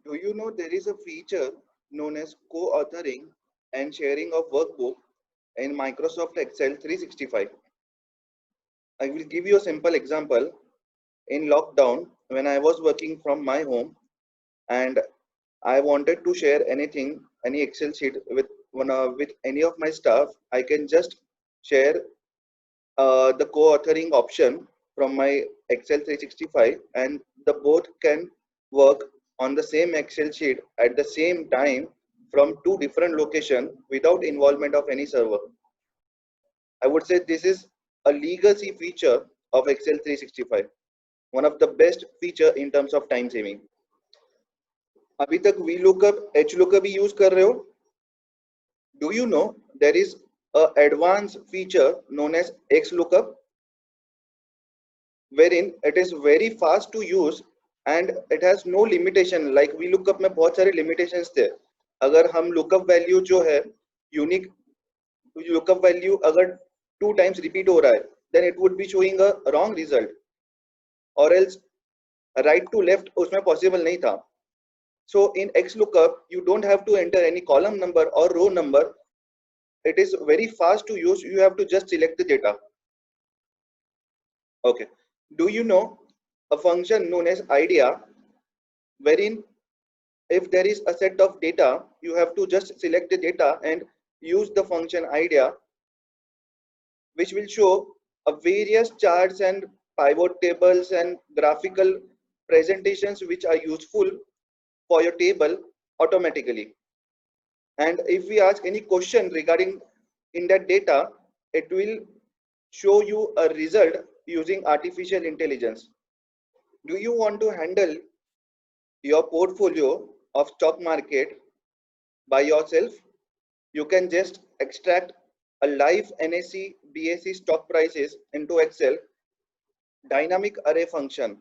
Do you know there is a feature known as co-authoring and sharing of workbook in Microsoft Excel 365? I will give you a simple example. In lockdown, when I was working from my home and I wanted to share anything, any Excel sheet with any of my staff, I can just share the co-authoring option from my Excel 365, and the both can work on the same Excel sheet at the same time from two different locations without involvement of any server. I would say this is a legacy feature of Excel 365, one of the best feature in terms of time saving. अभी तक VLOOKUP, HLOOKUP भी use कर रहे हो? Do you know there is a advanced feature known as XLOOKUP, wherein it is very fast to use and it has no limitation. Like VLOOKUP में बहुत सारे limitations थे. अगर हम lookup value जो है unique lookup value अगर 2 times repeat हो रहा है, then it would be showing a wrong result, or else right to left उसमें possible नहीं था. So in XLOOKUP, you don't have to enter any column number or row number. It is very fast to use. You have to just select the data. Okay. Do you know a function known as IDEA, wherein if there is a set of data, you have to just select the data and use the function IDEA, which will show a various charts and pivot tables and graphical presentations which are useful for your table automatically. And if we ask any question regarding in that data, it will show you a result using artificial intelligence. Do you want to handle your portfolio of stock market by yourself? You can just extract a live NSE BSE stock prices into Excel dynamic array function.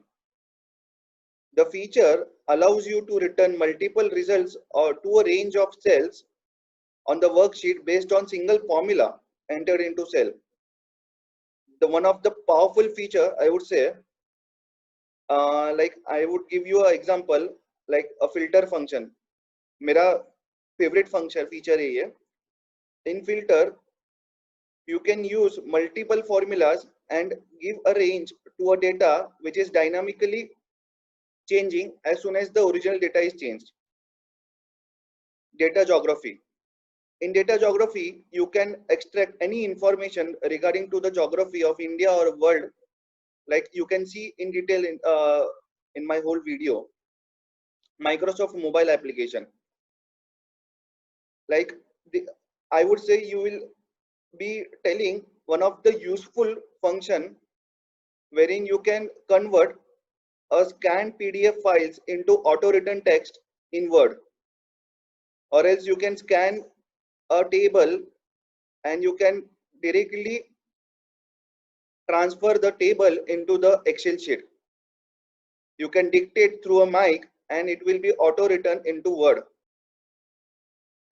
The feature allows you to return multiple results or to a range of cells on the worksheet based on single formula entered into cell. The one of the powerful feature, I would say, like I would give you an example, like a filter function. मेरा favorite function feature है ये. In filter, you can use multiple formulas and give a range to a data which is dynamically changing as soon as the original data is changed. Data geography. In data geography, you can extract any information regarding to the geography of India or world, like you can see in detail in my whole video. Microsoft mobile application. Like I would say you will be telling one of the useful function wherein you can convert a scanned PDF files into auto written text in Word, or else you can scan a table and you can directly transfer the table into the Excel sheet. You can dictate through a mic and it will be auto written into Word.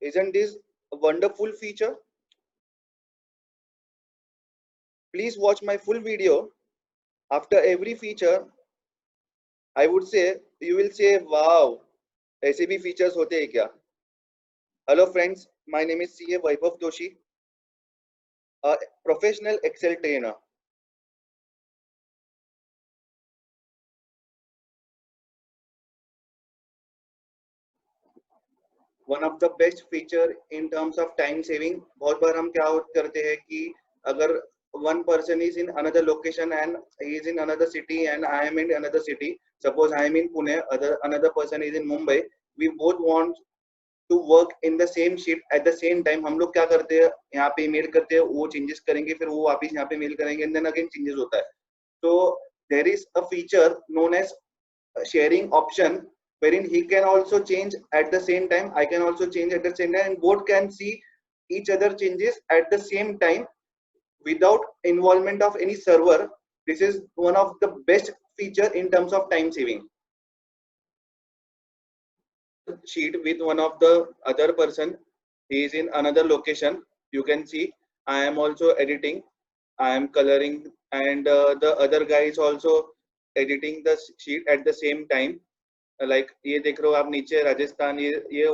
Isn't this a wonderful feature? Please watch my full video. After every feature, I would say you will say, wow, ऐसे भी features होते हैं क्या? Hello friends, my name is CA Vaibhav Doshi, a professional Excel trainer. One of the best feature in terms of time saving. बहुत बार हम क्या करते हैं कि अगर one person is in another location and he is in another city and I am in another city. Suppose I am in Pune, another person is in Mumbai. We both want to work in the same sheet at the same time. हम लोग क्या करते हैं, यहाँ पे email करते हैं, वो changes करेंगे, फिर वो वापस यहाँ पे mail करेंगे, and then again changes होता है. So there is a feature known as sharing option, wherein he can also change at the same time, I can also change at the same time, and both can see each other changes at the same time without involvement of any server. This is one of the best feature in terms of time saving. Sheet with one of the other person, he is in another location. You can see I am also editing, I am coloring, and the other guy is also editing the sheet at the same time. Like ये देख रहे हो आप नीचे राजस्थान, ये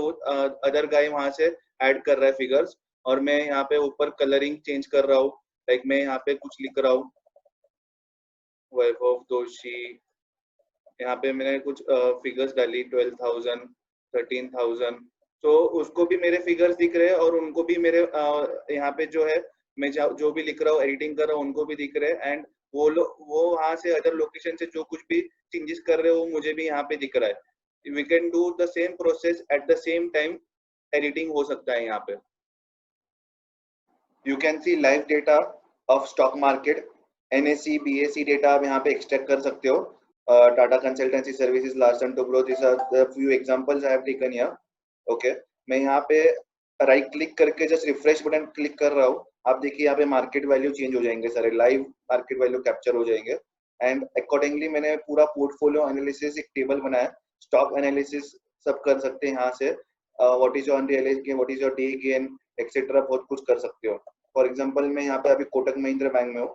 other guy वहां से add कर रहा है फिगर्स, और मैं यहाँ पे ऊपर कलरिंग चेंज कर रहा हूँ। लाइक मैं यहाँ पे कुछ लिख रहा हूँ, वैभव दोषी, यहाँ पे मैंने कुछ फिगर्स डाली 12,000, 13,000, तो उसको भी मेरे फिगर्स दिख रहे हैं और उनको भी मेरे यहाँ पे जो है मैं जो भी लिख रहा हूँ एडिटिंग कर रहा हूँ उनको भी दिख रहे हैं, एंड वो वहां से अदर लोकेशन से जो कुछ भी चेंजेस कर रहे हो वो मुझे भी यहाँ पे दिख रहा है। We can do the same process at the same time, editing हो सकता है यहाँ पे। You can see live data of stock market, NSE BSE data आप यहाँ पे एक्सट्रैक्ट कर सकते हो। Tata consultancy services, Larsen Toubro, this are the few examples I have taken here. Okay, मैं यहाँ पे राइट क्लिक करके जस्ट रिफ्रेश बटन क्लिक कर रहा हूँ। आप देखिए यहाँ पे मार्केट वैल्यू चेंज हो जाएंगे सारे, लाइव मार्केट वैल्यू कैप्चर हो जाएंगे, एंड अकॉर्डिंगली मैंने पूरा पोर्टफोलियो एनालिसिस एक टेबल बनाया, स्टॉक एनालिसिस सब कर सकते हैं यहाँ से। What is your unrealised gain, what is your day gain, etcetera, बहुत कुछ कर सकते हो। फॉर एग्जांपल मैं यहाँ पे अभी कोटक महिंद्रा बैंक में हूँ,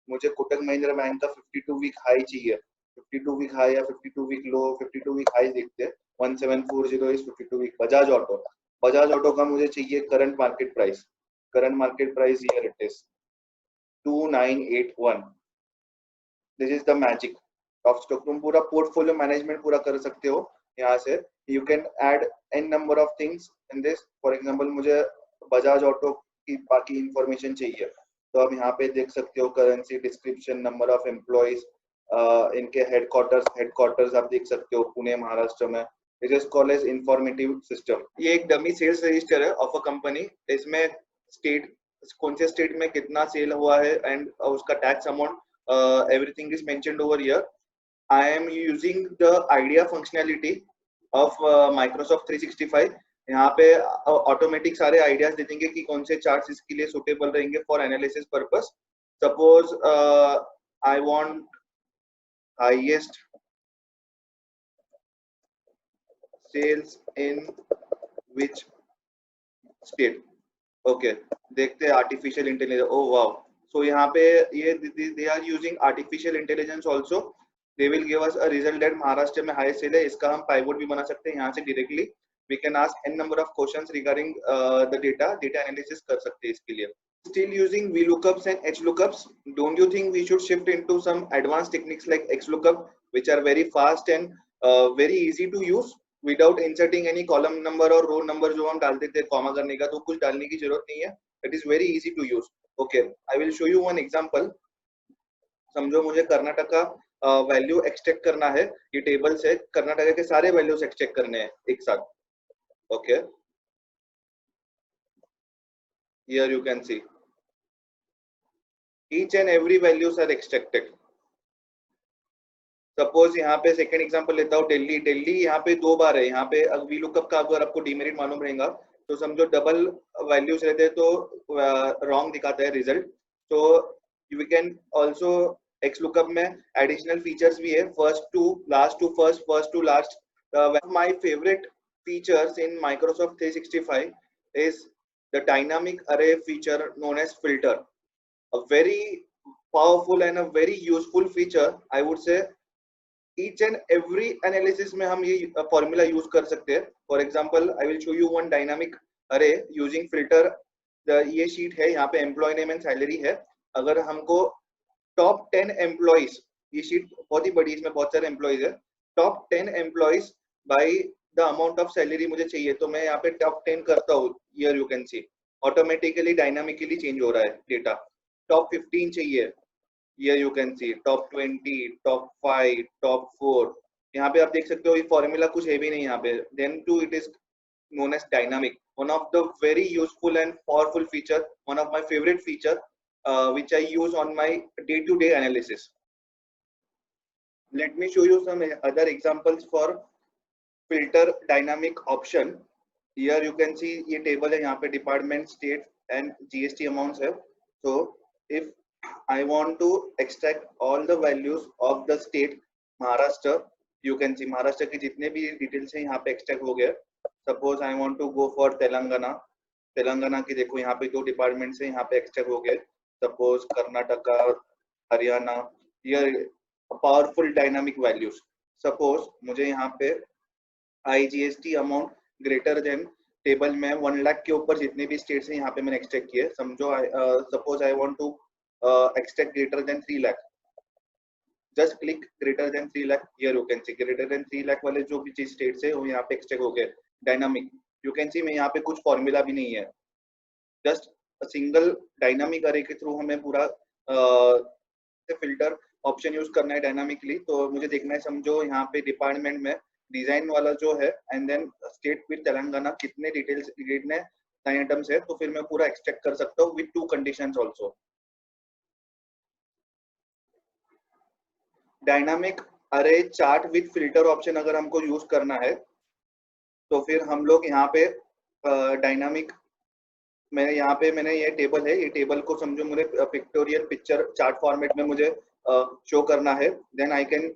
मुझे कोटक महिंद्रा बैंक का 52 वीक हाई चाहिए, 52 वीक हाई या 52 वीक लो, 52 वीक हाई देखते हैं, 1740 is 52 week. Bajaj auto, Bajaj auto का मुझे चाहिए current market price, current market price here it is 2981। This is the magic of stock. तुम पूरा पोर्टफोलियो मैनेजमेंट पूरा कर सकते हो यहाँ से। You can add N number of things in this. For example मुझे बजाज ऑटो की बाकी इंफॉर्मेशन चाहिए, तो आप यहाँ पे देख सकते हो currency, description, number of employees, इनके हेडक्वार्टर्स आप देख सकते हो पुणे महाराष्ट्र में। It is called as informative system. ये एक डमी सेल्स रजिस्टर है ऑफ अ कंपनी। इसमें स्टेट, कौन से स्टेट में कितना सेल हुआ है एंड उसका tax amount, everything is mentioned over here. I am using the idea functionality of Microsoft 365। यहाँ पे ऑटोमेटिक सारे आइडियाज दे देंगे कि कौन से चार्ट्स इसके लिए सुटेबल रहेंगे for analysis purpose. Suppose I want highest sales in which state. Okay, देखते हैं artificial intelligence. Oh wow, so यहाँ पे ये they are using artificial intelligence also. They will give us a result that Maharashtra में highest cell है। इसका हम pivot भी बना सकते हैं यहाँ से directly. We can ask an number of questions regarding the data, data analysis कर सकते हैं इसके लिए। Still using VLOOKUPs and HLOOKUPs, don't you think we should shift into some advanced techniques like XLOOKUP, which are very fast and very easy to use without inserting any column number और row number जो हम डालते थे comma करने का, तो कुछ डालने की जरूरत नहीं है। It is very easy to use. Okay, I will show you one example. समझो मुझे कर्नाटक का वैल्यू एक्सट्रैक्ट करना है, ये टेबल से कर्नाटक के सारे वैल्यूज एक्सट्रैक्ट करने हैं एक साथ। Okay, here you can see each and every values are extracted. Suppose यहाँ पे सेकंड एग्जांपल लेता हूँ, दिल्ली। दिल्ली यहाँ पे दो बार है। यहाँ पे वी लुकअप का अगर आपको डीमेरिट मालूम रहेगा तो समझो डबल वैल्यूज रहते हैं तो रॉन्ग दिखाता है रिजल्ट। तो we can also X lookup में एडिशनल फीचर्स भी है, first to last to first, first to last. My favourite features in Microsoft 365 is the dynamic array feature known as filter, a very powerful and a very useful feature, I would say। each and every analysis में हम ये formula use कर सकते हैं। For example I will show you one dynamic अरे using filter. ये sheet है, यहाँ पे एम्प्लॉय नेम एंड सैलरी है। अगर हमको टॉप 10 एम्प्लॉइज, ये शीट बहुत ही बड़ी, इसमें बहुत सारे एम्प्लॉइज है, top 10 employees by the amount of salary मुझे चाहिए, तो मैं यहाँ पे टॉप 10 करता हूँ। Here you can C automatically dynamically change हो रहा है डेटा। टॉप 15 चाहिए, here you can see top 20, top 5, top 4। यहाँ पे आप देख सकते हो ये फॉर्मूला कुछ है भी नहीं यहाँ पे। then too it is known as dynamic, one of the very useful and powerful feature, one of my favorite feature which I use on my day-to-day analysis। let me show you some other examples for filter dynamic option। here you can see ये table है, यहाँ पे department, state and GST amounts है। so if I want to extract all the values of the state Maharashtra, you can see Maharashtra के जितने भी details हैं यहाँ पे एक्सट्रैक्ट हो गए। Suppose I want to go for Telangana, Telangana की देखो यहाँ पे दो डिपार्टमेंट्स हैं यहाँ पे एक्सट्रैक्ट हो गए। Suppose Karnataka, Haryana, here powerful dynamic values. Suppose मुझे यहाँ पे IGST amount greater than table में 1 लाख के ऊपर जितने भी स्टेट्स हैं यहाँ पे मैंने एक्सट्रैक्ट किए. समझो suppose I want to extract greater than 3 lakh. Just click greater than 3 lakh. Here you can see greater than 3 lakh वाले जो भी स्टेट्स है वो यहाँ पे एक्सट्रैक्ट हो गए. डायनामिक यू कैन सी में यहाँ पे कुछ फॉर्मूला भी नहीं है. जस्ट सिंगल डायनामिक अरे के थ्रू हमें पूरा फिल्टर ऑप्शन यूज करना है डायनामिकली. तो मुझे देखना है, समझो यहाँ पे डिपार्टमेंट में डिजाइन वाला जो है and then state with Telangana कितने डिटेल्स कितने लाइन आइटम्स है, तो फिर मैं पूरा एक्सट्रैक्ट कर सकता हूँ विद 2 कंडीशंस आल्सो. डायनामिक अरे चार्ट विद फिल्टर ऑप्शन अगर हमको यूज करना है तो फिर हम लोग यहाँ पे डायनामिक मैं यहाँ पे मैंने ये टेबल है, ये टेबल को समझो मुझे पिक्टोरियल पिक्चर चार्ट फॉर्मेट में मुझे शो करना है. Then I can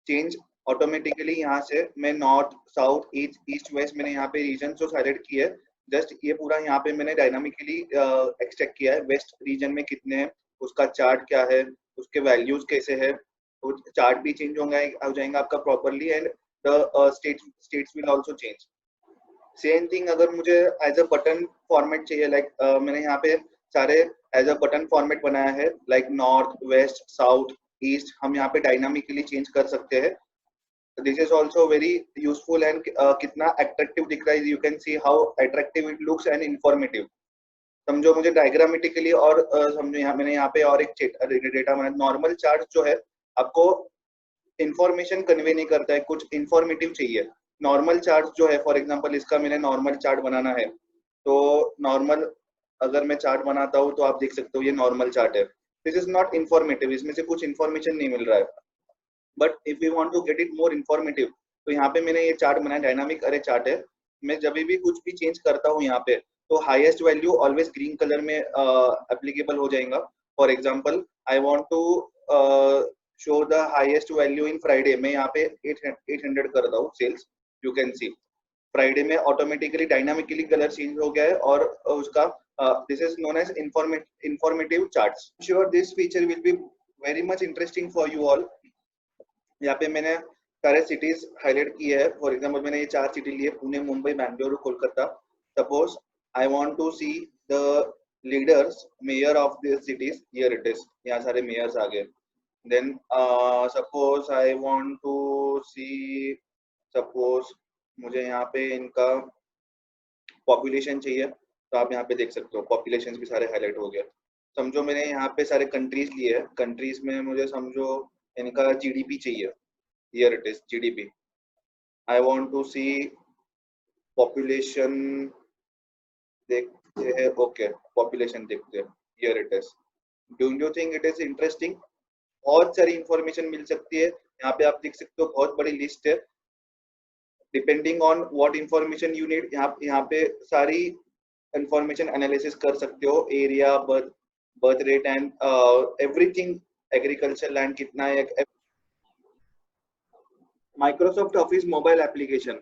change automatically. यहाँ से मैं नॉर्थ साउथ ईस्ट वेस्ट मैंने यहाँ पे रीजन जो सेलेक्ट किया है, जस्ट ये पूरा यहाँ पे मैंने डायनामिकली एक्सट्रैक्ट किया है. वेस्ट रीजन में कितने हैं, उसका चार्ट क्या है, उसके वैल्यूज कैसे है, तो चार्ट भी चेंज हो जाएगा आपका properly and the states will also change. Same thing अगर मुझे एज अ बटन फॉर्मेट चाहिए, लाइक मैंने यहाँ पे सारे एज अ बटन फॉर्मेट बनाया है, like north west south east हम यहाँ पे डायनामिकली चेंज कर सकते हैं. This is also very useful and कितना अट्रैक्टिव दिख रहा है. You can see how attractive it looks and informative. समझो मुझे डायग्रामेटिकली और समझो यहाँ मैंने यहाँ पे और एक डेटा बना. नॉर्मल चार्ट जो है आपको इंफॉर्मेशन कन्वे नहीं करता है, कुछ इंफॉर्मेटिव चाहिए. नॉर्मल चार्ट जो है, फॉर एग्जांपल इसका मैंने नॉर्मल चार्ट बनाना है, तो नॉर्मल अगर मैं चार्ट बनाता हूँ तो आप देख सकते हो ये नॉर्मल चार्ट है. दिस इज नॉट इंफॉर्मेटिव, इसमें से कुछ इंफॉर्मेशन नहीं मिल रहा है. But if you want to get it more informative, तो यहाँ पे मैंने ये चार्ट बनाया, डायनामिक अरे चार्ट है. मैं जब भी कुछ भी चेंज करता हूँ यहाँ पे, तो highest value always green colour में एप्लीकेबल हो जाएगा. For example I want to show the highest value in Friday. मैं यहाँ पे 800 करता हूँ sales. You can see Friday में ऑटोमेटिकली डायनामिकली कलर चेंज हो गया है और उसका this is known as informative charts. Sure this feature will be very much interesting for you all. यहाँ पे मैंने सारे सिटीज हाईलाइट किए हैं. फॉर एग्जाम्पल मैंने ये 4 सिटी लिए, Pune Mumbai Bengaluru Kolkata. Suppose I want to see the leaders mayor of this cities. Here it is, यहाँ सारे मेयर्स आ गए. Then suppose I want to see, suppose मुझे यहाँ पे इनका पॉपुलेशन चाहिए, तो आप यहाँ पे देख सकते हो पॉपुलेशन भी सारे हाईलाइट हो गए. समझो मैंने यहाँ पे सारे कंट्रीज लिए हैं, कंट्रीज में मुझे समझो इनका GDP चाहिए. Here it is GDP. I want to see population, देखते हैं. ओके, पॉपुलेशन देखते हैं. Here it is. Do you think it is interesting? बहुत सारी इंफॉर्मेशन मिल सकती है यहाँ पे, आप देख सकते हो बहुत बड़ी लिस्ट है. Depending on what information you need, यहाँ पे सारी इंफॉर्मेशन एनालिसिस कर सकते हो. Area, birth rate and everything, agriculture land कितना है. Microsoft office mobile application,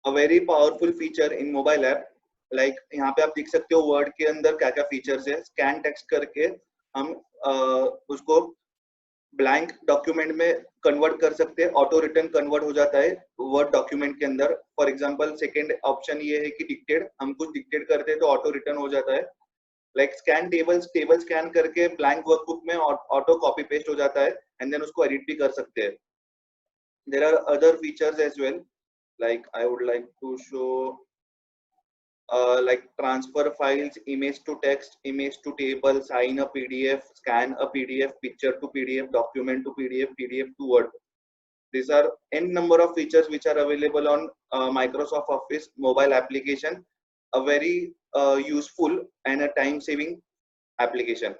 a very powerful feature in mobile app. Like यहाँ पे आप देख सकते हो वर्ड के अंदर क्या क्या फीचर्स है. स्कैन टेक्स्ट करके हम उसको ब्लैंक डॉक्यूमेंट में कन्वर्ट कर सकते हैं. ऑटो रिटर्न कन्वर्ट हो जाता है वर्ड डॉक्यूमेंट के अंदर. फॉर एग्जांपल सेकंड ऑप्शन ये है कि डिक्टेट, हम कुछ डिक्टेट करते हैं तो ऑटो रिटर्न हो जाता है. लाइक स्कैन टेबल स्कैन करके ब्लैंक वर्कबुक में ऑटो कॉपी पेस्ट हो जाता है एंड देन उसको एडिट भी कर सकते हैं. There are other features as well, like I would like to show like transfer files, image to text, image to table, sign a PDF, scan a PDF, picture to PDF, document to PDF, PDF to Word. These are n number of features which are available on Microsoft Office mobile application. A very useful and a time saving application.